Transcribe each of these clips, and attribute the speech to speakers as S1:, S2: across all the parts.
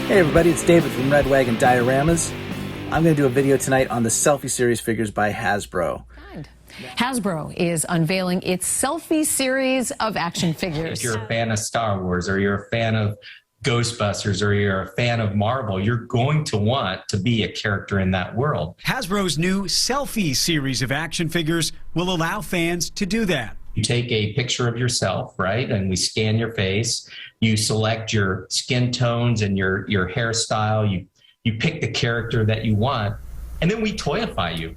S1: Hey everybody, it's David from Red Wagon Dioramas. I'm going to do a video tonight on the Selfie Series figures by Hasbro.
S2: Hasbro is unveiling its Selfie Series of action figures.
S3: If you're a fan of Star Wars, or you're a fan of Ghostbusters, or you're a fan of Marvel, you're going to want to be a character in that world.
S4: Hasbro's new Selfie Series of action figures will allow fans to do that.
S3: You take a picture of yourself, right? And we scan your face. You select your skin tones and your hairstyle. You pick the character that you want, and then we toyify you.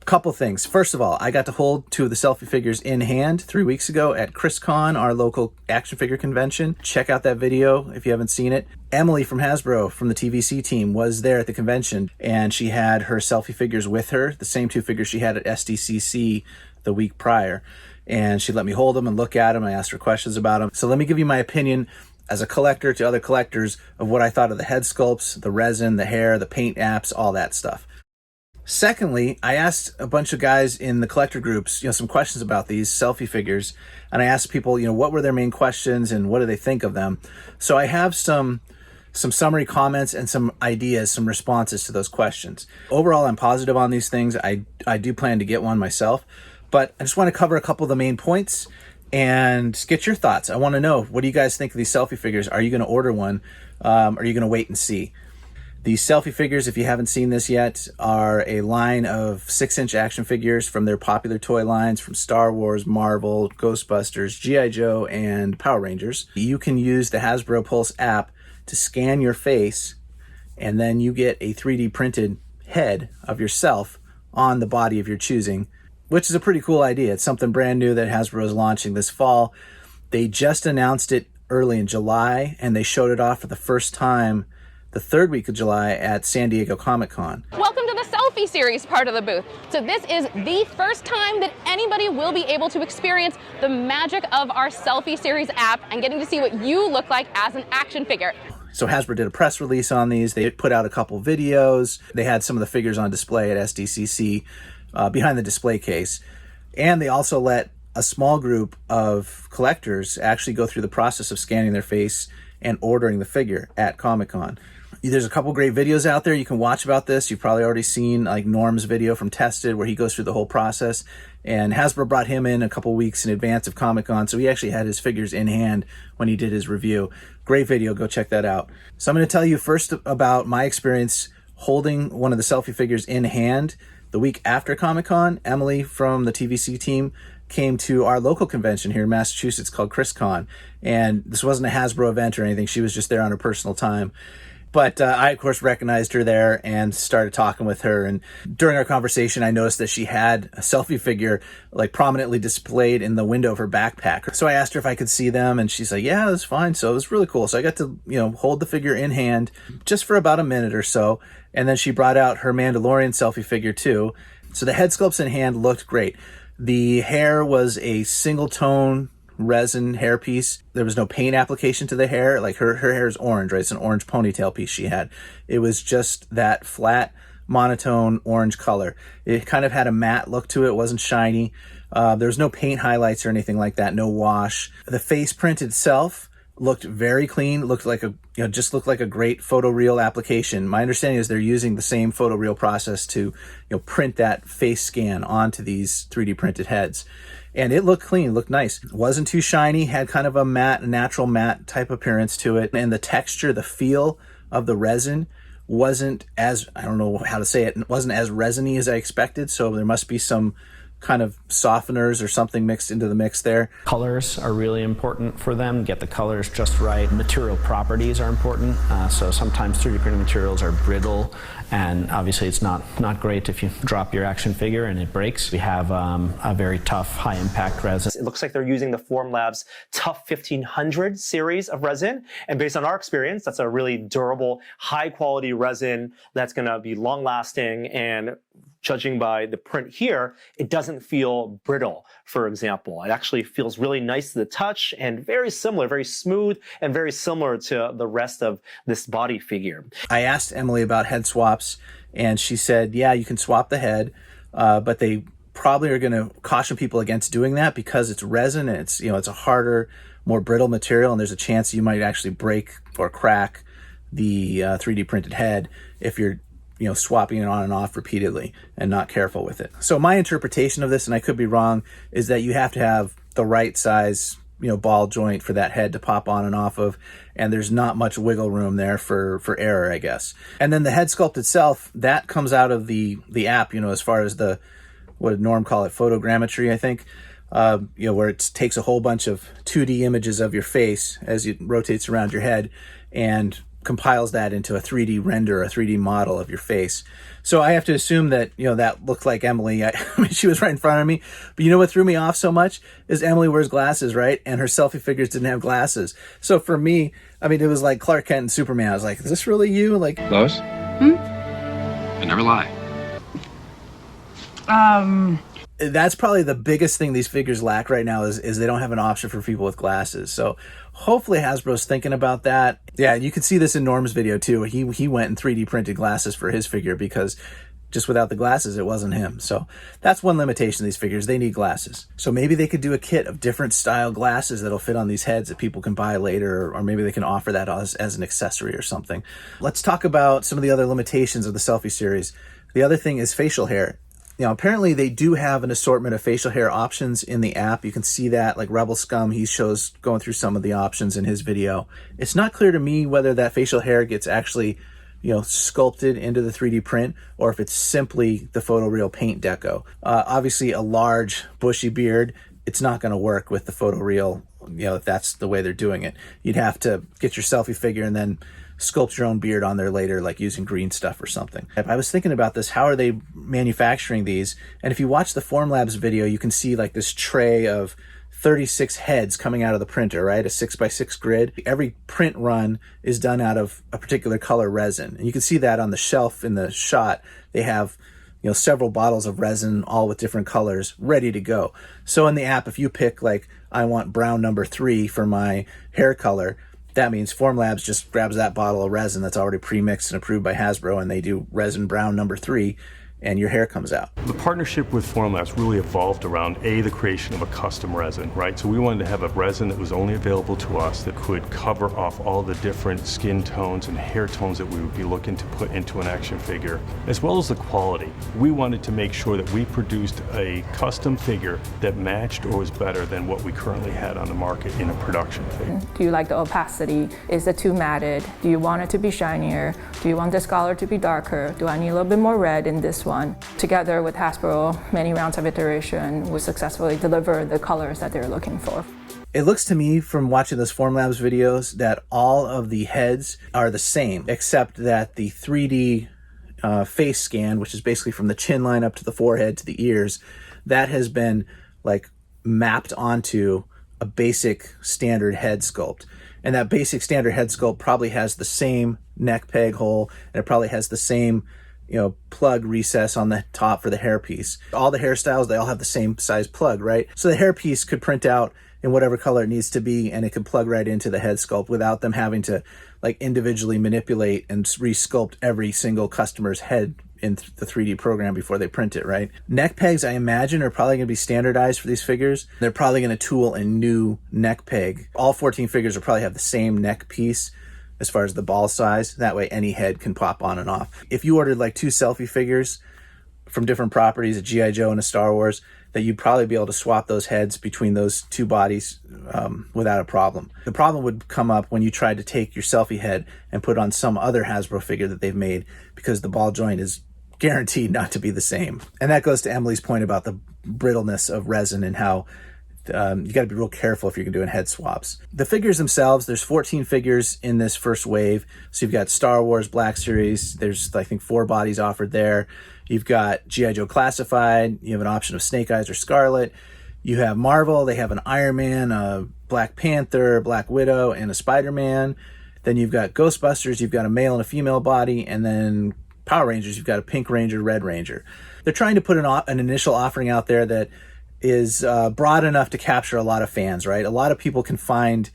S1: Couple things. First of all, I got to hold two of the Selfie figures in hand 3 weeks ago at ChrisCon, our local action figure convention. Check out that video if you haven't seen it. Emily from Hasbro, from the TVC team, was there at the convention, and she had her Selfie figures with her, the same two figures she had at SDCC the week prior. And she let me hold them and look at them. I asked her questions about them. So let me give you my opinion as a collector to other collectors of what I thought of the head sculpts, the resin, the hair, the paint apps, all that stuff. Secondly, I asked a bunch of guys in the collector groups, some questions about these Selfie figures. And I asked people, what were their main questions and what do they think of them? So I have some summary comments and some ideas, some responses to those questions. Overall, I'm positive on these things. I do plan to get one myself. But I just want to cover a couple of the main points and get your thoughts. I want to know, what do you guys think of these Selfie figures? Are you going to order one? Are you going to wait and see? These Selfie figures, if you haven't seen this yet, are a line of 6-inch action figures from their popular toy lines from Star Wars, Marvel, Ghostbusters, G.I. Joe, and Power Rangers. You can use the Hasbro Pulse app to scan your face, and then you get a 3D printed head of yourself on the body of your choosing, which is a pretty cool idea. It's something brand new that Hasbro is launching this fall. They just announced it early in July, and they showed it off for the first time the third week of July at San Diego Comic-Con.
S5: Welcome to the Selfie Series part of the booth. So this is the first time that anybody will be able to experience the magic of our Selfie Series app and getting to see what you look like as an action figure.
S1: So Hasbro did a press release on these. They put out a couple videos. They had some of the figures on display at SDCC behind the display case. And they also let a small group of collectors actually go through the process of scanning their face and ordering the figure at Comic-Con. There's a couple great videos out there you can watch about this. You've probably already seen like Norm's video from Tested where he goes through the whole process. And Hasbro brought him in a couple weeks in advance of Comic-Con, so he actually had his figures in hand when he did his review. Great video, go check that out. So I'm going to tell you first about my experience holding one of the Selfie figures in hand. The week after Comic-Con, Emily from the TVC team came to our local convention here in Massachusetts called ChrisCon. And this wasn't a Hasbro event or anything. She was just there on her personal time. But I, of course, recognized her there and started talking with her. And during our conversation, I noticed that she had a Selfie figure like prominently displayed in the window of her backpack. So I asked her if I could see them, and she's like, yeah, that's fine. So it was really cool. So I got to, hold the figure in hand just for about a minute or so. And then she brought out her Mandalorian Selfie figure too. So the head sculpts in hand looked great. The hair was a single tone resin hairpiece. There was no paint application to the hair. Like her hair is orange, right? It's an orange ponytail piece she had. It was just that flat, monotone orange color. It kind of had a matte look to it. It wasn't shiny. There was no paint highlights or anything like that. No wash. The face print itself looked very clean. Looked like just looked like a great photoreal application. My understanding is they're using the same photoreal process to, print that face scan onto these 3D printed heads. And it looked clean, looked nice. It wasn't too shiny, had kind of a natural matte type appearance to it. And the texture, the feel of the resin wasn't as, I don't know how to say it wasn't as resiny as I expected. So there must be some kind of softeners or something mixed into the mix there.
S6: Colors are really important for them. Get the colors just right. Material properties are important. So sometimes 3D printed materials are brittle, and obviously it's not great if you drop your action figure and it breaks. We have a very tough, high impact resin.
S7: It looks like they're using the Formlabs Tough 1500 series of resin. And based on our experience, that's a really durable, high quality resin that's going to be long lasting, and judging by the print here, it doesn't feel brittle, for example. It actually feels really nice to the touch and very similar, very smooth, and very similar to the rest of this body figure.
S1: I asked Emily about head swaps, and she said, yeah, you can swap the head, but they probably are going to caution people against doing that because it's resin and it's a harder, more brittle material, and there's a chance you might actually break or crack the 3D printed head if you're swapping it on and off repeatedly and not careful with it. So my interpretation of this, and I could be wrong, is that you have to have the right size ball joint for that head to pop on and off of, and there's not much wiggle room there for error, I guess. And then the head sculpt itself, that comes out of the app, as far as what Norm call it, photogrammetry, I think, where it takes a whole bunch of 2D images of your face as it rotates around your head and compiles that into a 3D render, a 3D model of your face. So I have to assume that, that looked like Emily. I mean, she was right in front of me. But what threw me off so much is Emily wears glasses, right? And her selfie figures didn't have glasses. So for me, I mean, it was like Clark Kent and Superman. I was like, is this really you? Like,
S8: Lois? I never lie.
S1: That's probably the biggest thing these figures lack right now is they don't have an option for people with glasses. So hopefully Hasbro's thinking about that. Yeah, you can see this in Norm's video too. He went and 3D printed glasses for his figure because just without the glasses, it wasn't him. So that's one limitation of these figures. They need glasses. So maybe they could do a kit of different style glasses that'll fit on these heads that people can buy later, or maybe they can offer that as an accessory or something. Let's talk about some of the other limitations of the Selfie series. The other thing is facial hair. Apparently they do have an assortment of facial hair options in the app. You can see that, like Rebel Scum, he shows going through some of the options in his video. It's not clear to me whether that facial hair gets actually, sculpted into the 3D print, or if it's simply the photoreal paint deco. Obviously a large bushy beard, it's not going to work with the photoreal, if that's the way they're doing it. You'd have to get your selfie figure and then sculpt your own beard on there later, like using green stuff or something. I was thinking about this, how are they manufacturing these? And if you watch the Formlabs video, you can see like this tray of 36 heads coming out of the printer, right? A 6x6 grid. Every print run is done out of a particular color resin. And you can see that on the shelf in the shot. They have several bottles of resin, all with different colors, ready to go. So in the app, if you pick like, I want brown number 3 for my hair color, that means Formlabs just grabs that bottle of resin that's already pre-mixed and approved by Hasbro, and they do resin brown number 3, and your hair comes out.
S9: The partnership with Formlabs really evolved around the creation of a custom resin, right? So we wanted to have a resin that was only available to us that could cover off all the different skin tones and hair tones that we would be looking to put into an action figure, as well as the quality. We wanted to make sure that we produced a custom figure that matched or was better than what we currently had on the market in a production figure.
S10: Do you like the opacity? Is it too matted? Do you want it to be shinier? Do you want this color to be darker? Do I need a little bit more red in this one? Together with Hasbro, many rounds of iteration, we successfully deliver the colors that they're looking for.
S1: It looks to me from watching those Formlabs videos that all of the heads are the same, except that the 3D face scan, which is basically from the chin line up to the forehead to the ears, that has been like mapped onto a basic standard head sculpt. And that basic standard head sculpt probably has the same neck peg hole, and it probably has the same plug recess on the top for the hairpiece. All the hairstyles, they all have the same size plug, right? So the hairpiece could print out in whatever color it needs to be, and it could plug right into the head sculpt without them having to like individually manipulate and re-sculpt every single customer's head in the 3D program before they print it, right? Neck pegs, I imagine, are probably going to be standardized for these figures. They're probably going to tool a new neck peg. All 14 figures will probably have the same neck piece as far as the ball size. That way any head can pop on and off. If you ordered like 2 selfie figures from different properties, a G.I. Joe and a Star Wars, that you'd probably be able to swap those heads between those 2 bodies without a problem. The problem would come up when you tried to take your selfie head and put on some other Hasbro figure that they've made, because the ball joint is guaranteed not to be the same. And that goes to Emily's point about the brittleness of resin and how you got to be real careful if you're doing head swaps. The figures themselves, there's 14 figures in this first wave. So you've got Star Wars Black Series. There's, I think, 4 bodies offered there. You've got G.I. Joe Classified. You have an option of Snake Eyes or Scarlet. You have Marvel. They have an Iron Man, a Black Panther, Black Widow, and a Spider-Man. Then you've got Ghostbusters. You've got a male and a female body. And then Power Rangers, you've got a Pink Ranger, Red Ranger. They're trying to put an initial offering out there that is broad enough to capture a lot of fans, right? A lot of people can find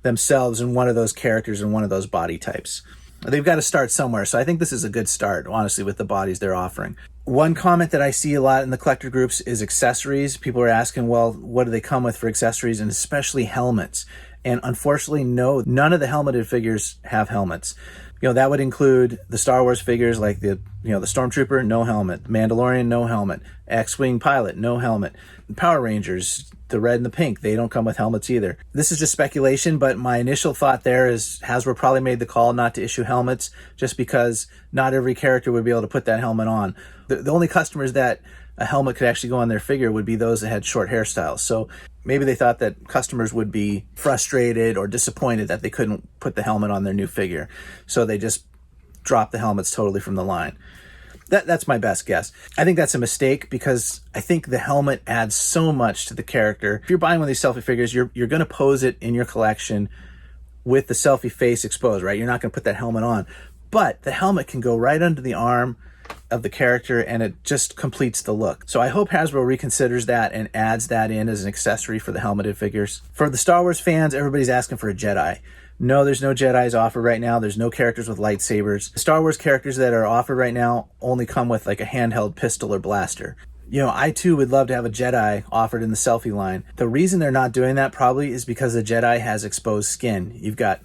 S1: themselves in one of those characters and one of those body types. They've got to start somewhere, so I think this is a good start, honestly, with the bodies they're offering. One comment that I see a lot in the collector groups is accessories. People are asking, well, what do they come with for accessories, and especially helmets? And unfortunately, no, none of the helmeted figures have helmets. That would include the Star Wars figures like the Stormtrooper, no helmet. Mandalorian, no helmet. X-Wing pilot, no helmet. Power Rangers, the red and the pink, they don't come with helmets either. This is just speculation, but my initial thought there is Hasbro probably made the call not to issue helmets just because not every character would be able to put that helmet on. The only customers that a helmet could actually go on their figure would be those that had short hairstyles. So maybe they thought that customers would be frustrated or disappointed that they couldn't put the helmet on their new figure. So they just dropped the helmets totally from the line. That's my best guess. I think that's a mistake because I think the helmet adds so much to the character. If you're buying one of these selfie figures, you're going to pose it in your collection with the selfie face exposed, right? You're not going to put that helmet on. But the helmet can go right under the arm of the character and it just completes the look. So I hope Hasbro reconsiders that and adds that in as an accessory for the helmeted figures. For the Star Wars fans, everybody's asking for a Jedi. No, there's no Jedis offered right now. There's no characters with lightsabers. The Star Wars characters that are offered right now only come with like a handheld pistol or blaster. I too would love to have a Jedi offered in the selfie line. The reason they're not doing that probably is because the Jedi has exposed skin. You've got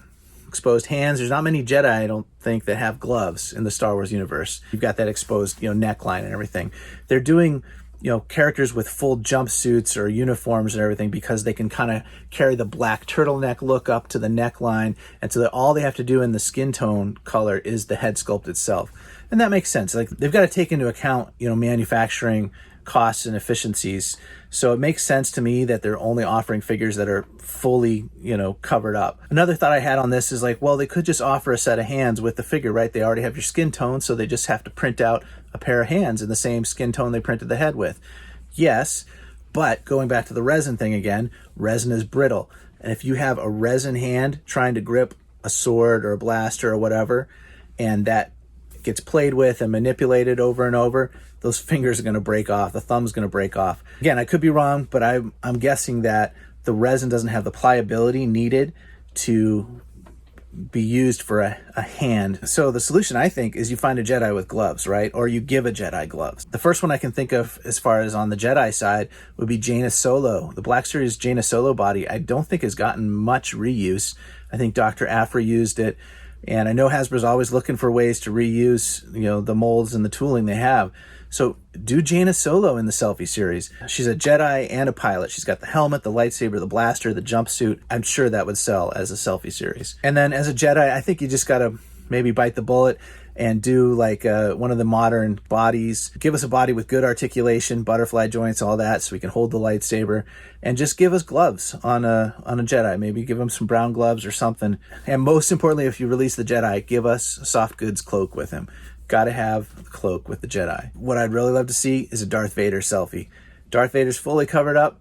S1: exposed hands. There's not many Jedi, I don't think, that have gloves in the Star Wars universe. You've got that exposed, neckline and everything. They're doing, characters with full jumpsuits or uniforms and everything because they can kind of carry the black turtleneck look up to the neckline. And so that all they have to do in the skin tone color is the head sculpt itself. And that makes sense. Like they've got to take into account, manufacturing costs and efficiencies. So it makes sense to me that they're only offering figures that are fully, covered up. Another thought I had on this is like, well, they could just offer a set of hands with the figure, right? They already have your skin tone, so they just have to print out a pair of hands in the same skin tone they printed the head with. Yes, but going back to the resin thing again, resin is brittle. And if you have a resin hand trying to grip a sword or a blaster or whatever, and that gets played with and manipulated over and over, those fingers are going to break off. The thumb's going to break off. Again, I could be wrong, but I'm guessing that the resin doesn't have the pliability needed to be used for a hand. So the solution, I think, is you find a Jedi with gloves, right? Or you give a Jedi gloves. The first one I can think of as far as on the Jedi side would be Jaina Solo. The Black Series Jaina Solo body, I don't think has gotten much reuse. I think Dr. Aphra used it. And I know Hasbro's always looking for ways to reuse, the molds and the tooling they have. So do Jaina Solo in the Selfie Series. She's a Jedi and a pilot. She's got the helmet, the lightsaber, the blaster, the jumpsuit. I'm sure that would sell as a Selfie Series. And then as a Jedi, I think you just got to maybe bite the bullet and do like one of the modern bodies. Give us a body with good articulation, butterfly joints, all that, so we can hold the lightsaber. And just give us gloves on a Jedi. Maybe give them some brown gloves or something. And most importantly, if you release the Jedi, give us a soft goods cloak with him. Got to have the cloak with the Jedi. What I'd really love to see is a Darth Vader selfie. Darth Vader's fully covered up.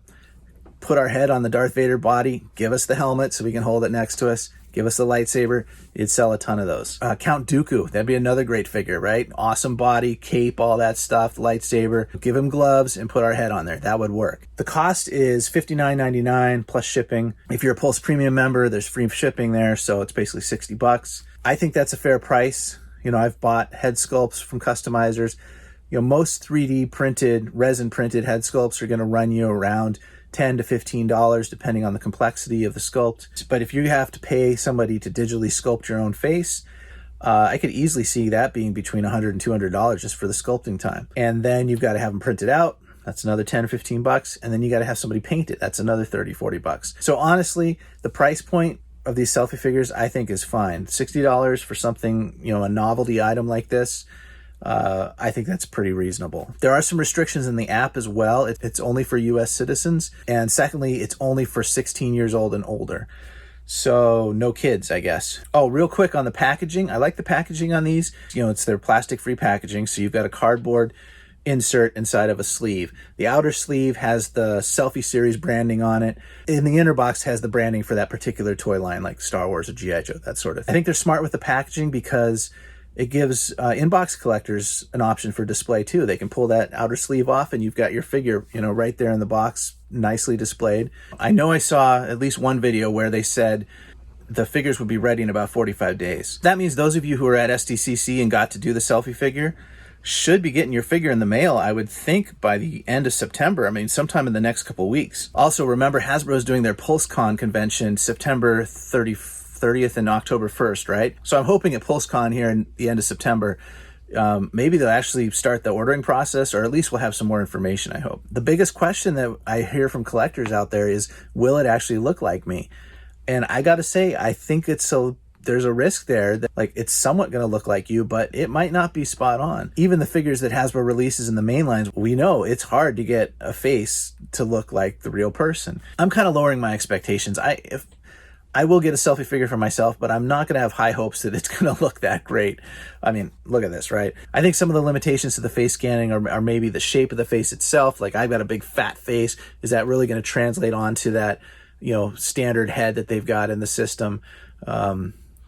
S1: Put our head on the Darth Vader body. Give us the helmet so we can hold it next to us. Give us the lightsaber. You'd sell a ton of those. Count Dooku. That'd be another great figure, right? Awesome body, cape, all that stuff, lightsaber. Give him gloves and put our head on there. That would work. The cost is $59.99 plus shipping. If you're a Pulse Premium member, there's free shipping there, so it's basically $60. I think that's a fair price. I've bought head sculpts from customizers. Most 3D printed, resin printed head sculpts are going to run you around $10 to $15 depending on the complexity of the sculpt. But if you have to pay somebody to digitally sculpt your own face, I could easily see that being between $100 and $200 just for the sculpting time. And then you've got to have them printed out. That's another $10 or $15. And then you got to have somebody paint it. That's another $30, $40. So honestly, the price point of these selfie figures, I think, is fine. $60 for something, a novelty item like this, I think that's pretty reasonable. There are some restrictions in the app as well. It's only for U.S. citizens. And secondly, it's only for 16 years old and older. So no kids, I guess. Oh, real quick on the packaging. I like the packaging on these. It's their plastic-free packaging. So you've got a cardboard insert inside of a sleeve. The outer sleeve has the Selfie Series branding on it. And the inner box has the branding for that particular toy line, like Star Wars or G.I. Joe, that sort of thing. I think they're smart with the packaging because it gives inbox collectors an option for display too. They can pull that outer sleeve off and you've got your figure, right there in the box, nicely displayed. I know I saw at least one video where they said the figures would be ready in about 45 days. That means those of you who are at SDCC and got to do the selfie figure should be getting your figure in the mail, I would think, by the end of September. I mean, sometime in the next couple weeks. Also, remember, Hasbro is doing their PulseCon convention September 30th 30th and October 1st, right? So I'm hoping at PulseCon here in the end of September, maybe they'll actually start the ordering process, or at least we'll have some more information, I hope. The biggest question that I hear from collectors out there is, will it actually look like me? And I got to say, I think there's a risk there that like it's somewhat going to look like you, but it might not be spot on. Even the figures that Hasbro releases in the main lines, we know it's hard to get a face to look like the real person. I'm kind of lowering my expectations. I will get a selfie figure for myself, but I'm not going to have high hopes that it's going to look that great. I mean, look at this, right? I think some of the limitations to the face scanning are maybe the shape of the face itself. Like, I've got a big fat face. Is that really going to translate onto that, standard head that they've got in the system?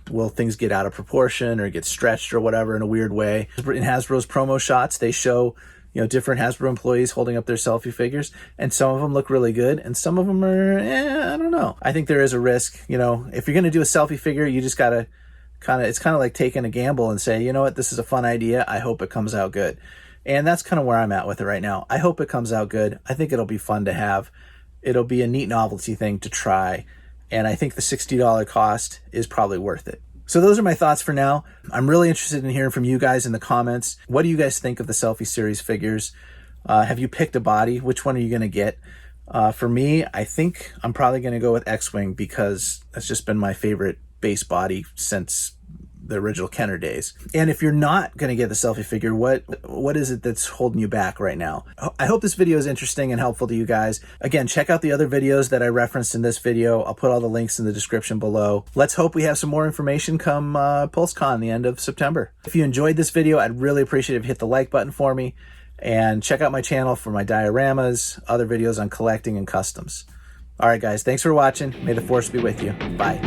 S1: Will things get out of proportion or get stretched or whatever in a weird way? In Hasbro's promo shots, they show different Hasbro employees holding up their selfie figures, and some of them look really good, and some of them are, I don't know. I think there is a risk, if you're going to do a selfie figure, you just got to it's kind of like taking a gamble and say, you know what, this is a fun idea. I hope it comes out good. And that's kind of where I'm at with it right now. I hope it comes out good. I think it'll be fun to have. It'll be a neat novelty thing to try. And I think the $60 cost is probably worth it. So those are my thoughts for now. I'm really interested in hearing from you guys in the comments. What do you guys think of the Selfie Series figures? Have you picked a body? Which one are you going to get? For me, I think I'm probably going to go with X-Wing because that's just been my favorite base body since the original Kenner days. And if you're not going to get the selfie figure, what is it that's holding you back right now? I hope this video is interesting and helpful to you guys. Again, check out the other videos that I referenced in this video. I'll put all the links in the description below. Let's hope we have some more information come PulseCon the end of September. If you enjoyed this video, I'd really appreciate it if you hit the like button for me, and check out my channel for my dioramas, other videos on collecting and customs. All right, guys, thanks for watching. May the Force be with you. Bye.